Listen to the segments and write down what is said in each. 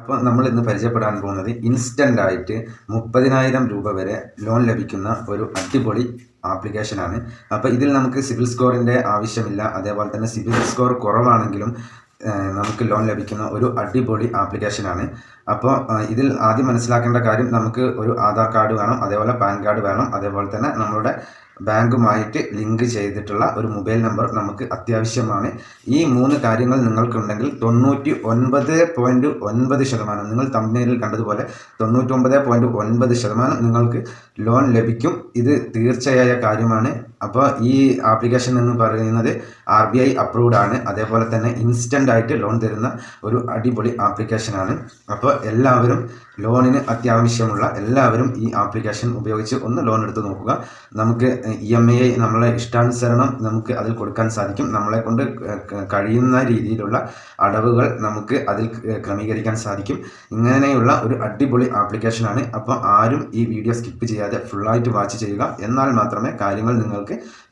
അപ്പോൾ നമ്മൾ ഇന്ന് പരിചയപ്പെടാൻ പോകുന്നത് ഇൻസ്റ്റൻ്റ് ആയിട്ട് 30,000 രൂപ വരെ ലോൺ ലഭിക്കുന്ന ഒരു അടിപൊളി ആപ്ലിക്കേഷനാണ്. അപ്പോൾ ഇതിൽ നമുക്ക് സിബിൽ സ്കോറിൻ്റെ ആവശ്യമില്ല. അതേപോലെ തന്നെ സിബിൽ സ്കോർ കുറവാണെങ്കിലും നമുക്ക് ലോൺ ലഭിക്കുന്ന ഒരു അടിപൊളി ആപ്ലിക്കേഷനാണ്. അപ്പോൾ ഇതിൽ ആദ്യം മനസ്സിലാക്കേണ്ട കാര്യം, നമുക്ക് ഒരു ആധാർ കാർഡ് വേണം, അതേപോലെ പാൻ കാർഡ് വേണം, അതേപോലെ തന്നെ നമ്മളുടെ ബാങ്കുമായിട്ട് ലിങ്ക് ചെയ്തിട്ടുള്ള ഒരു മൊബൈൽ നമ്പർ നമുക്ക് അത്യാവശ്യമാണ്. ഈ 3 കാര്യങ്ങൾ നിങ്ങൾക്കുണ്ടെങ്കിൽ 99.9% നിങ്ങൾ തംബ്നെയിലിൽ കണ്ടതുപോലെ 99.9% നിങ്ങൾക്ക് ലോൺ ലഭിക്കും. ഇത് തീർച്ചയായ കാര്യമാണ്. അപ്പോൾ ഈ ആപ്ലിക്കേഷൻ എന്ന് പറയുന്നത് RBI അപ്രൂവ്ഡ് ആണ്. അതേപോലെ തന്നെ ഇൻസ്റ്റൻ്റ് ആയിട്ട് ലോൺ തരുന്ന ഒരു അടിപൊളി ആപ്ലിക്കേഷനാണ്. അപ്പോൾ എല്ലാവരും ലോണിന് അത്യാവശ്യമുള്ള എല്ലാവരും ഈ ആപ്ലിക്കേഷൻ ഉപയോഗിച്ച് ഒന്ന് ലോൺ എടുത്ത് നോക്കുക. നമുക്ക് EMI നമ്മളെ ഇഷ്ടാനുസരണം നമുക്ക് അതിൽ കൊടുക്കാൻ സാധിക്കും. നമ്മളെ കൊണ്ട് കഴിയുന്ന രീതിയിലുള്ള അടവുകൾ നമുക്ക് അതിൽ ക്രമീകരിക്കാൻ സാധിക്കും. ഇങ്ങനെയുള്ള ഒരു അടിപൊളി ആപ്ലിക്കേഷനാണ്. അപ്പോൾ ആരും ഈ വീഡിയോ സ്കിപ്പ് ചെയ്യാതെ ഫുള്ളായിട്ട് വാച്ച് ചെയ്യുക. എന്നാൽ മാത്രമേ കാര്യങ്ങൾ നിങ്ങൾക്ക്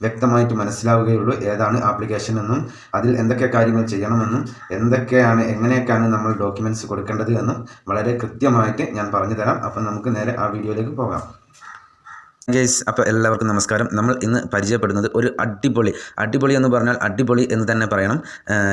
വ്യക്തമായിട്ട് മനസ്സിലാവുകയുള്ളൂ. ഏതാണ് ആപ്ലിക്കേഷൻ എന്നും അതിൽ എന്തൊക്കെ കാര്യങ്ങൾ ചെയ്യണമെന്നും എങ്ങനെയൊക്കെയാണ് നമ്മൾ ഡോക്യുമെൻറ്റ്സ് കൊടുക്കേണ്ടത് എന്നും വളരെ കൃത്യമായിട്ട് ഞാൻ പറഞ്ഞു തരാം. അപ്പം നമുക്ക് നേരെ ആ വീഡിയോയിലേക്ക് പോകാം. ഗൈസ്, അപ്പോൾ എല്ലാവർക്കും നമസ്കാരം. നമ്മൾ ഇന്ന് പരിചയപ്പെടുന്നത് ഒരു അടിപൊളി എന്ന് പറഞ്ഞാൽ അടിപൊളി എന്ന് തന്നെ പറയണം.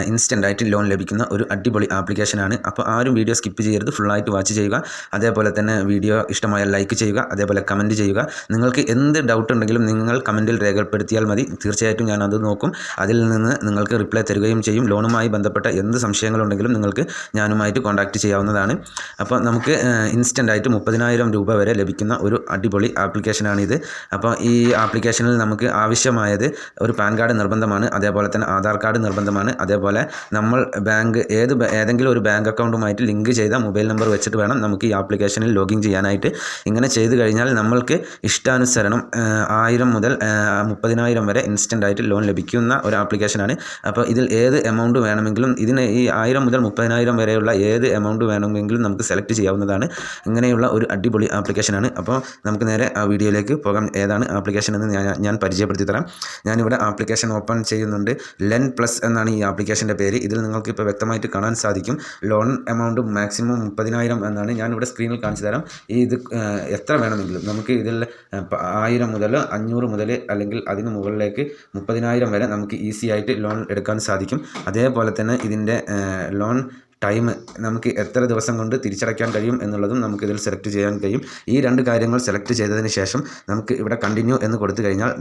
ഇൻസ്റ്റൻ്റ് ആയിട്ട് ലോൺ ലഭിക്കുന്ന ഒരു അടിപൊളി ആപ്ലിക്കേഷനാണ്. അപ്പോൾ ആരും വീഡിയോ സ്കിപ്പ് ചെയ്യരുത്, ഫുള്ളായിട്ട് വാച്ച് ചെയ്യുക. അതേപോലെ തന്നെ വീഡിയോ ഇഷ്ടമായ ലൈക്ക് ചെയ്യുക, അതേപോലെ കമൻറ്റ് ചെയ്യുക. നിങ്ങൾക്ക് എന്ത് ഡൗട്ട് ഉണ്ടെങ്കിലും നിങ്ങൾ കമൻറ്റിൽ രേഖപ്പെടുത്തിയാൽ മതി. തീർച്ചയായിട്ടും ഞാൻ അത് നോക്കും. അതിൽ നിന്ന് നിങ്ങൾക്ക് റിപ്ലൈ തരികയും ചെയ്യും. ലോണുമായി ബന്ധപ്പെട്ട എന്ത് സംശയങ്ങളുണ്ടെങ്കിലും നിങ്ങൾക്ക് ഞാനുമായിട്ട് കോൺടാക്റ്റ് ചെയ്യാവുന്നതാണ്. അപ്പോൾ നമുക്ക് ഇൻസ്റ്റൻ്റ് ആയിട്ട് 30,000 രൂപ വരെ ലഭിക്കുന്ന ഒരു അടിപൊളി ആപ്ലിക്കേഷനാണ് ഇത്. അപ്പോൾ ഈ ആപ്ലിക്കേഷനിൽ നമുക്ക് ആവശ്യമായത് ഒരു പാൻ കാർഡ് നിർബന്ധമാണ്, അതേപോലെ തന്നെ ആധാർ കാർഡ് നിർബന്ധമാണ്. അതേപോലെ നമ്മൾ ഏതെങ്കിലും ഒരു ബാങ്ക് അക്കൗണ്ടുമായിട്ട് ലിങ്ക് ചെയ്ത മൊബൈൽ നമ്പർ വെച്ചിട്ട് വേണം നമുക്ക് ഈ ആപ്ലിക്കേഷനിൽ ലോഗിൻ ചെയ്യാനായിട്ട്. ഇങ്ങനെ ചെയ്ത് കഴിഞ്ഞാൽ നമ്മൾക്ക് ഇഷ്ടാനുസരണം 1000 മുതൽ 30,000 വരെ ഇൻസ്റ്റൻ്റ് ആയിട്ട് ലോൺ ലഭിക്കുന്ന ഒരു ആപ്ലിക്കേഷനാണ്. അപ്പോൾ ഇതിൽ ഏത് എമൗണ്ട് വേണമെങ്കിലും, ഇതിന് ഈ 1000 മുതൽ 30,000 വരെയുള്ള ഏത് എമൗണ്ട് വേണമെങ്കിലും നമുക്ക് സെലക്ട് ചെയ്യാവുന്നതാണ്. ഇങ്ങനെയുള്ള ഒരു അടിപൊളി ആപ്ലിക്കേഷനാണ്. അപ്പോൾ നമുക്ക് നേരെ ആ വീഡിയോയിലേക്ക് പോകാം. ഏതാണ് ആപ്ലിക്കേഷൻ എന്ന് ഞാൻ പരിചയപ്പെടുത്തി തരാം. ഞാനിവിടെ ആപ്ലിക്കേഷൻ ഓപ്പൺ ചെയ്യുന്നുണ്ട്. ലെൻ പ്ലസ് എന്നാണ് ഈ ആപ്ലിക്കേഷൻ്റെ പേര്. ഇതിൽ നിങ്ങൾക്ക് ഇപ്പോൾ വ്യക്തമായിട്ട് കാണാൻ സാധിക്കും. ലോൺ എമൗണ്ട് മാക്സിമം 30,000 എന്നാണ്. ഞാനിവിടെ സ്ക്രീനിൽ കാണിച്ചു തരാം. ഇത് എത്ര വേണമെങ്കിലും നമുക്ക് ഇതിൽ 1000 മുതൽ 500 മുതൽ അല്ലെങ്കിൽ അതിന് മുകളിലേക്ക് 30,000 വരെ നമുക്ക് ഈസി ആയിട്ട് ലോൺ എടുക്കാൻ സാധിക്കും. അതേപോലെ തന്നെ ഇതിൻ്റെ ലോൺ ടൈം നമുക്ക് എത്ര ദിവസം കൊണ്ട് തിരിച്ചടയ്ക്കാൻ കഴിയും എന്നുള്ളതും നമുക്കിതിൽ സെലക്ട് ചെയ്യാൻ കഴിയും. ഈ 2 കാര്യങ്ങൾ സെലക്ട് ചെയ്തതിന് ശേഷം നമുക്ക് ഇവിടെ കണ്ടിന്യൂ എന്ന് കൊടുത്തു കഴിഞ്ഞാൽ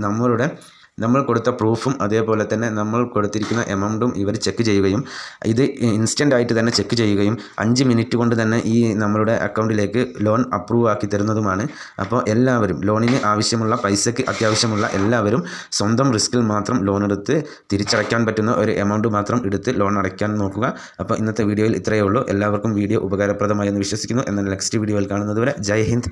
നമ്മൾ കൊടുത്ത പ്രൂഫും അതേപോലെ തന്നെ നമ്മൾ കൊടുത്തിരിക്കുന്ന എമൗണ്ടും ഇവർ ചെക്ക് ചെയ്യുകയും ഇത് ഇൻസ്റ്റൻ്റ് ആയിട്ട് തന്നെ ചെക്ക് ചെയ്യുകയും 5 മിനിറ്റ് കൊണ്ട് തന്നെ ഈ നമ്മളുടെ അക്കൗണ്ടിലേക്ക് ലോൺ അപ്രൂവ് ആക്കി തരുന്നതുമാണ്. അപ്പോൾ എല്ലാവരും ലോണിന് ആവശ്യമുള്ള പൈസയ്ക്ക് അത്യാവശ്യമുള്ള എല്ലാവരും സ്വന്തം റിസ്കിൽ മാത്രം ലോൺ എടുത്ത് തിരിച്ചടയ്ക്കാൻ പറ്റുന്ന ഒരു എമൗണ്ട് മാത്രം എടുത്ത് ലോൺ അടയ്ക്കാൻ നോക്കുക. അപ്പോൾ ഇന്നത്തെ വീഡിയോയിൽ ഇത്രയേ ഉള്ളൂ. എല്ലാവർക്കും വീഡിയോ ഉപകാരപ്രദമായി എന്ന് വിശ്വസിക്കുന്നു. എന്നാൽ നെക്സ്റ്റ് വീഡിയോയിൽ കാണുന്നതുവരെ ജയ് ഹിന്ദ്.